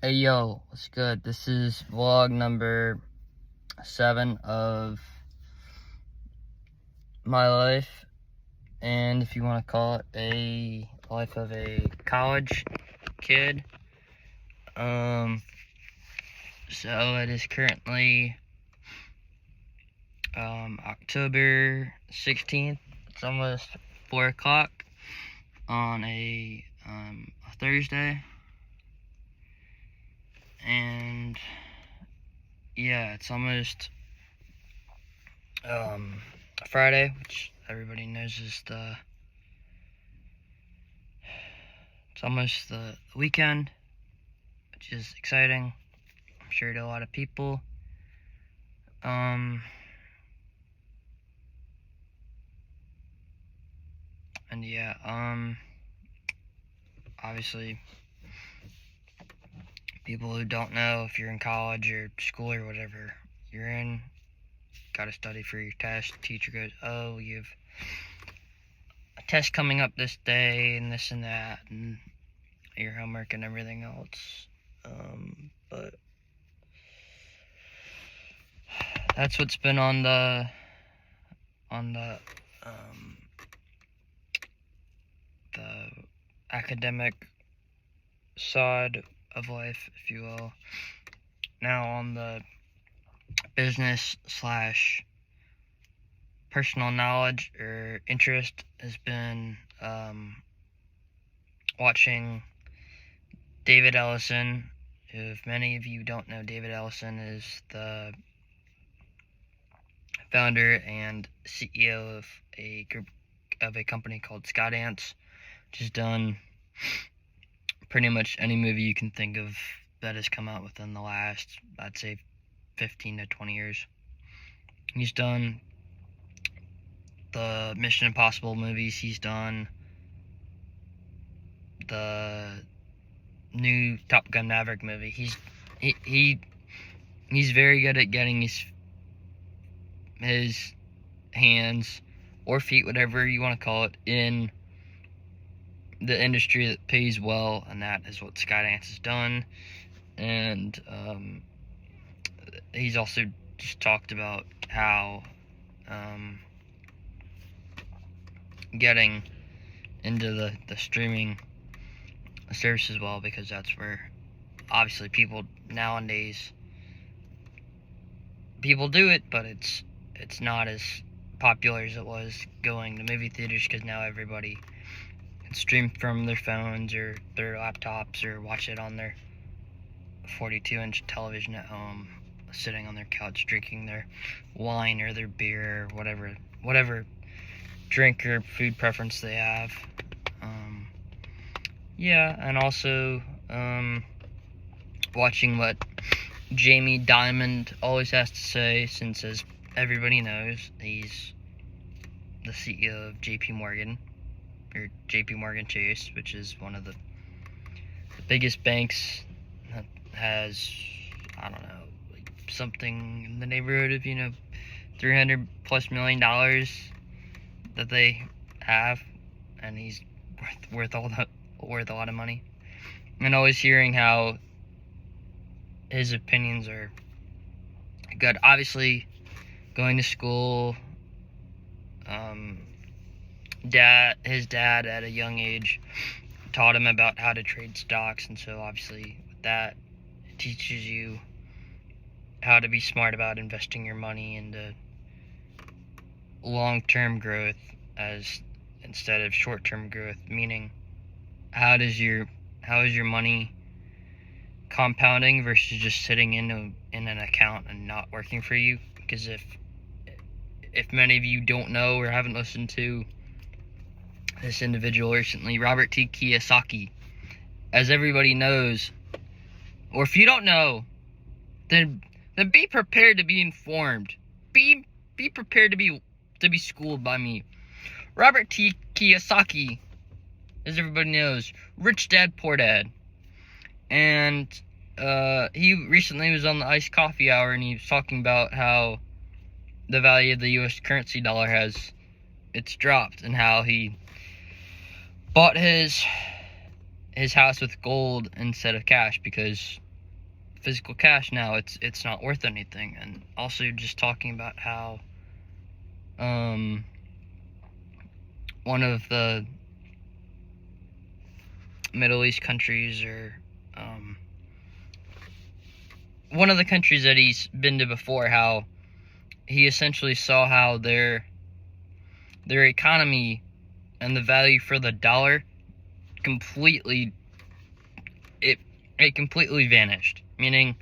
Hey yo, what's good? This is vlog number 7 of my life, and if you want to call it a life of a college kid. So it is currently October 16th. It's almost 4 o'clock on a Thursday. And yeah, it's almost Friday, which everybody knows is it's almost the weekend, which is exciting, I'm sure, to a lot of people. And yeah, obviously, people who don't know, if you're in college or school or whatever you're in, gotta study for your test. Teacher goes, oh, you have a test coming up this day, and this and that, and your homework and everything else. But that's what's been on the academic side of life, if you will. Now on the business slash personal knowledge or interest has been watching David Ellison. If many of you don't know, David Ellison is the founder and CEO of a company called Skydance, which has done pretty much any movie you can think of that has come out within the last, I'd say, 15 to 20 years. He's done the Mission Impossible movies. He's done the new Top Gun Maverick movie. He's very good at getting his hands or feet, whatever you want to call it, in the industry that pays well, and that is what Skydance has done. And he's also just talked about how getting into the streaming service as well, because that's where obviously people nowadays do it, but it's not as popular as it was going to movie theaters, because now everybody can stream from their phones or their laptops or watch it on their 42-inch television at home, sitting on their couch drinking their wine or their beer or whatever drink or food preference they have. Yeah, and also watching what Jamie Dimon always has to say, since, as everybody knows, he's the CEO of JP Morgan, or JP Morgan Chase, which is one of the biggest banks that has, I don't know, like something in the neighborhood of, $300+ million that they have, and he's worth a lot of money. And always hearing how his opinions are good. Obviously, going to school, his dad at a young age taught him about how to trade stocks, and so obviously with that, it teaches you how to be smart about investing your money into long-term growth instead of short-term growth, meaning how is your money compounding versus just sitting in an account and not working for you. Because if many of you don't know or haven't listened to this individual recently, Robert T. Kiyosaki, as everybody knows, or if you don't know, then be prepared to be informed. Be prepared to be schooled by me. Robert T. Kiyosaki, as everybody knows, Rich Dad Poor Dad. And he recently was on the Iced Coffee Hour, and he was talking about how the value of the U.S. currency dollar it's dropped, and how he bought his house with gold instead of cash, because physical cash now, it's not worth anything. And also just talking about how one of the Middle East countries, or one of the countries that he's been to before, how he essentially saw how their economy and the value for the dollar completely completely vanished. Meaning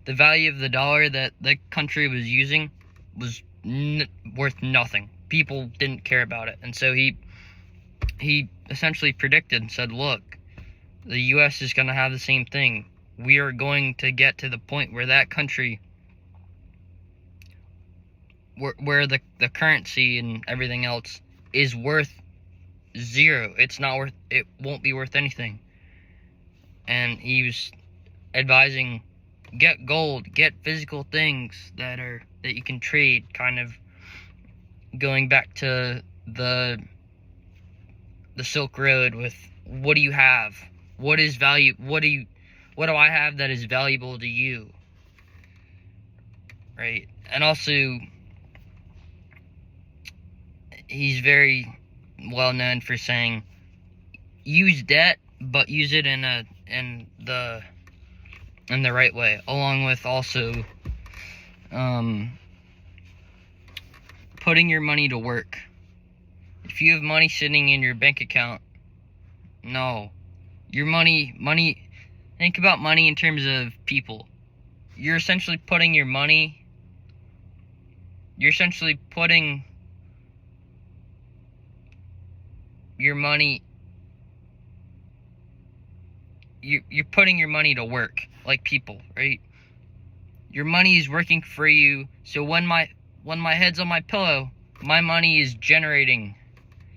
the value of the dollar that the country was using was worth nothing. People didn't care about it. And so he essentially predicted and said, look, the US is going to have the same thing. We are going to get to the point where that country, where the currency and everything else is worth zero. It won't be worth anything. And he was advising, get gold, get physical things that you can trade, kind of going back to the Silk Road with, what do you have? What is value? What do I have that is valuable to you? Right? And also, he's very well known for saying, use debt, but use it in the right way, along with also putting your money to work. If you have money sitting in your bank account, no. Your money, think about money in terms of people. You're essentially putting your money, you're putting your money to work, like people, right? Your money is working for you. So when my head's on my pillow, my money is generating.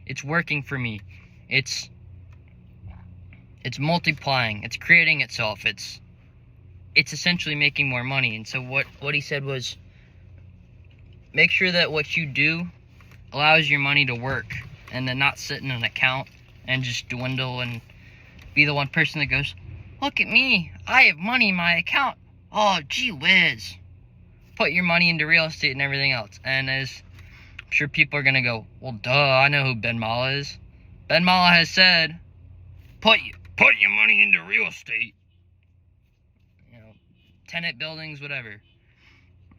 It's working for me. It's multiplying. It's creating itself. It's essentially making more money. And so what he said was, make sure that what you do allows your money to work, and then not sit in an account and just dwindle and be the one person that goes, look at me, I have money in my account. Oh, gee whiz. Put your money into real estate and everything else. And as I'm sure people are going to go, well, duh, I know who Ben Mala is. Ben Mala has said, put your money into real estate. You know, tenant buildings, whatever.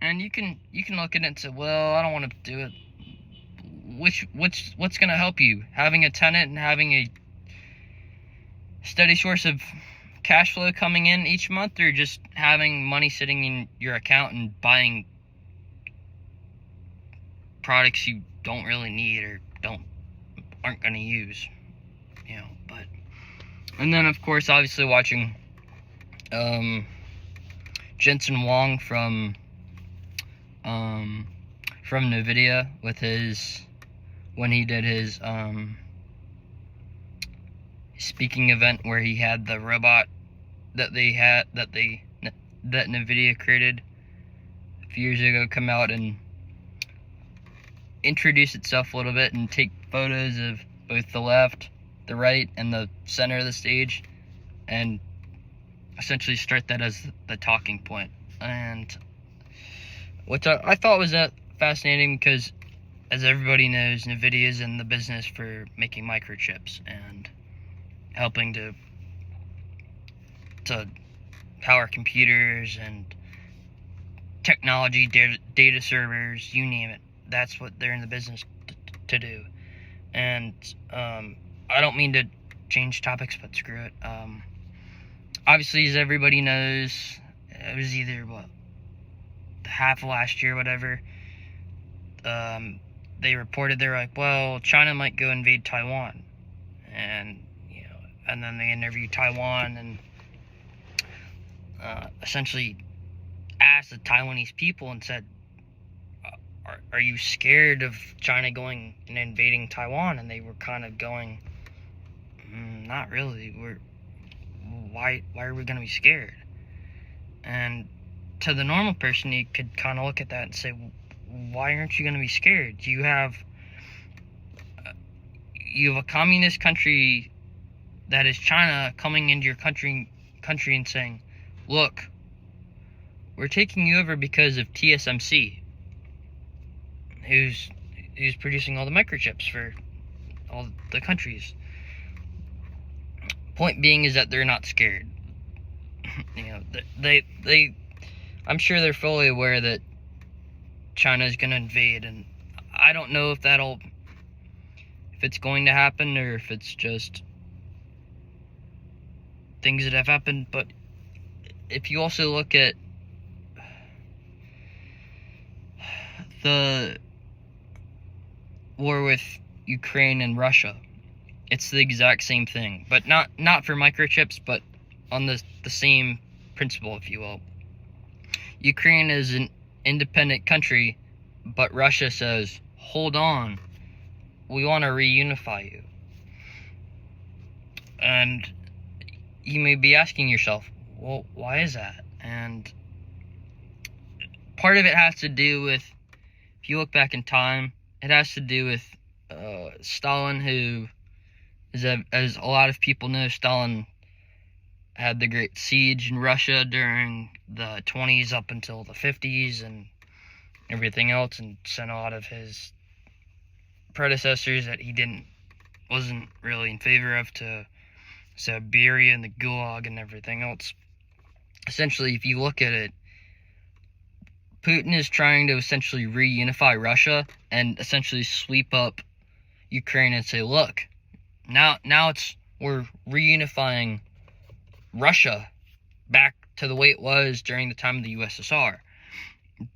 And you can look at it and say, well, I don't want to do it. What's going to help you? Having a tenant and having a steady source of cash flow coming in each month, or just having money sitting in your account and buying products you don't really need or aren't going to use, but. And then, of course, obviously watching Jensen Huang from NVIDIA with when he did his speaking event, where he had the robot that NVIDIA created a few years ago come out and introduce itself a little bit and take photos of both the left, the right, and the center of the stage, and essentially start that as the talking point. And which I thought was fascinating, because as everybody knows, NVIDIA is in the business for making microchips and helping to power computers and technology, data servers, you name it. That's what they're in the business to do. And I don't mean to change topics, but screw it. Obviously, as everybody knows, it was either the half of last year, whatever. They reported, they were like, well, China might go invade Taiwan, and and then they interviewed Taiwan and essentially asked the Taiwanese people and said, are you scared of China going and invading Taiwan? And they were kind of going, not really. Why are we going to be scared? And to the normal person, you could kind of look at that and say, why aren't you going to be scared? You have a communist country that is China coming into your country and saying, look, we're taking you over because of TSMC, who's producing all the microchips for all the countries. Point being is that they're not scared. You know, they I'm sure they're fully aware that China is going to invade, and I don't know if it's going to happen or if it's just things that have happened. But if you also look at the war with Ukraine and Russia, it's the exact same thing, but not for microchips, but on the same principle, if you will. Ukraine is an independent country, but Russia says, hold on, we want to reunify you. And you may be asking yourself, well, why is that? And part of it has to do with, if you look back in time, it has to do with Stalin, who is, as a lot of people know, Stalin had the Great Siege in Russia during the 20s up until the 50s and everything else, and sent a lot of his predecessors that he wasn't really in favor of to Siberia and the Gulag and everything else. Essentially, if you look at it, Putin is trying to essentially reunify Russia and essentially sweep up Ukraine and say, look, now we're reunifying Russia back to the way it was during the time of the USSR.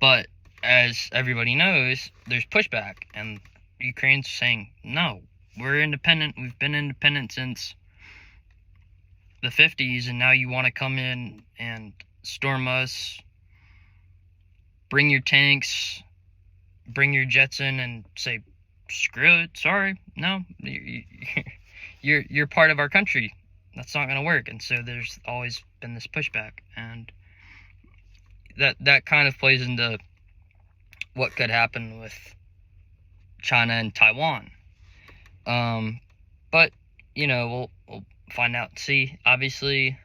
But as everybody knows, there's pushback, and Ukraine's saying, no, we're independent. We've been independent since the 50s, and now you want to come in and storm us, bring your tanks, bring your jets in, and say, screw it, sorry, no, you're part of our country. That's not going to work. And so there's always been this pushback, and that kind of plays into what could happen with China and Taiwan. But you know, we'll find out and see. Obviously,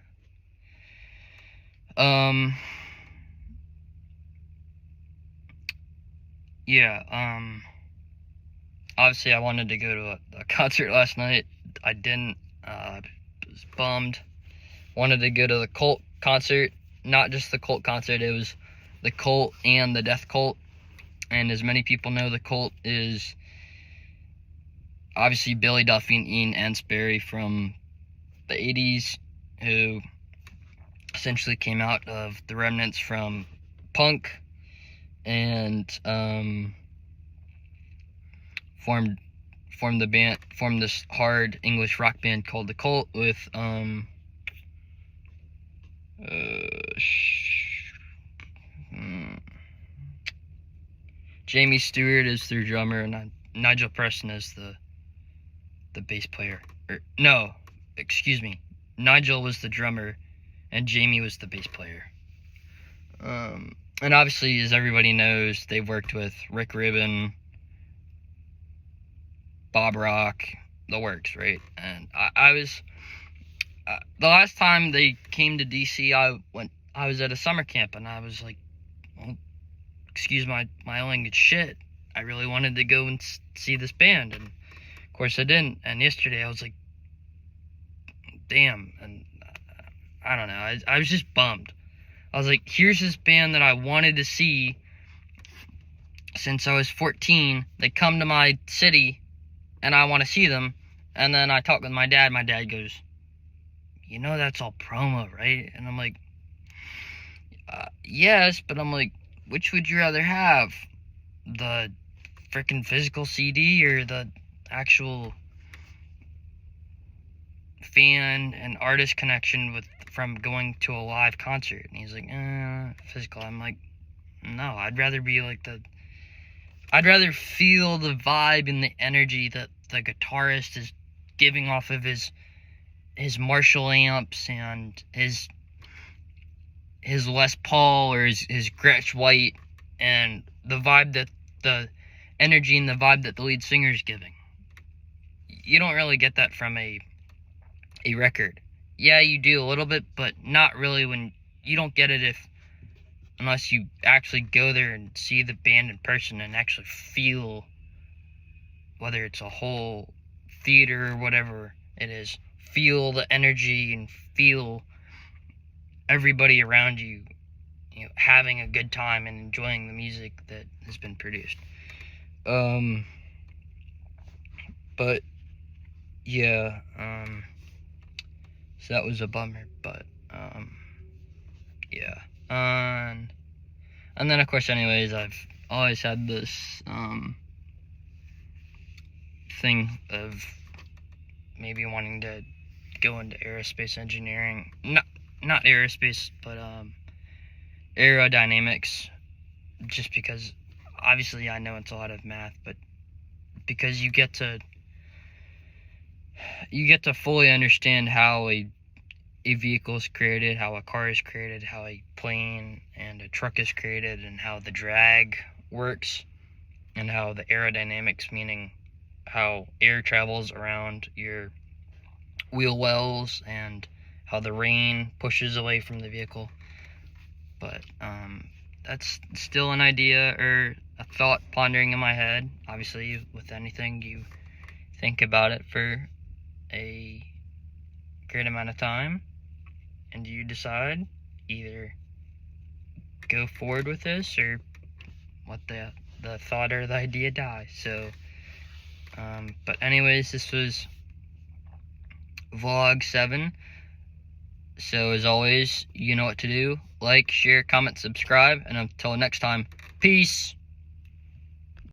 obviously I wanted to go to a concert last night. I didn't. Was bummed. Wanted to go to the Cult concert. Not just the Cult concert, it was the Cult and the Death Cult. And as many people know, the Cult is obviously Billy Duffy and Ian Ansberry from the 80s, who essentially came out of the remnants from punk and formed this hard English rock band called the Cult with Jamie Stewart is their drummer, and Nigel Preston is the bass player. No, excuse me. Nigel was the drummer, and Jamie was the bass player. And obviously, as everybody knows, they've worked with Rick Rubin, Bob Rock, the works, right? And I was the last time they came to DC, I was at a summer camp, and I was like, well, excuse my language, shit, I really wanted to go and see this band, and of course I didn't. And yesterday I was like, damn. And I don't know, I was just bummed. I was like, here's this band that I wanted to see since I was 14. They come to my city and I want to see them. And then I talk with my dad. My dad goes, you know, that's all promo, right? And I'm like, yes, but I'm like, which would you rather have? The freaking physical CD or the actual fan and artist connection from going to a live concert? And he's like, physical. I'm like, no, I'd rather feel the vibe and the energy that the guitarist is giving off of his Marshall amps and his Les Paul or his Gretsch White, and the vibe that the energy and the vibe that the lead singer is giving. You don't really get that from a record. Yeah, you do a little bit, but not really. When you don't get it if unless you actually go there and see the band in person and actually feel, whether it's a whole theater or whatever it is, feel the energy and feel everybody around you, having a good time and enjoying the music that has been produced. But yeah, so that was a bummer, but yeah. And then of course, anyways, I've always had this thing of maybe wanting to go into aerospace engineering. Not aerospace, but aerodynamics, just because obviously I know it's a lot of math, but because you get to fully understand how a vehicle is created, how a car is created, how a plane and a truck is created, and how the drag works, and how the aerodynamics, meaning how air travels around your wheel wells, and how the rain pushes away from the vehicle. But that's still an idea or a thought pondering in my head. Obviously, with anything, you think about it for a great amount of time, and you decide either go forward with this or let the thought or the idea die. So, but anyways, this was vlog 7. So as always, you know what to do. Like, share, comment, subscribe, and until next time, peace.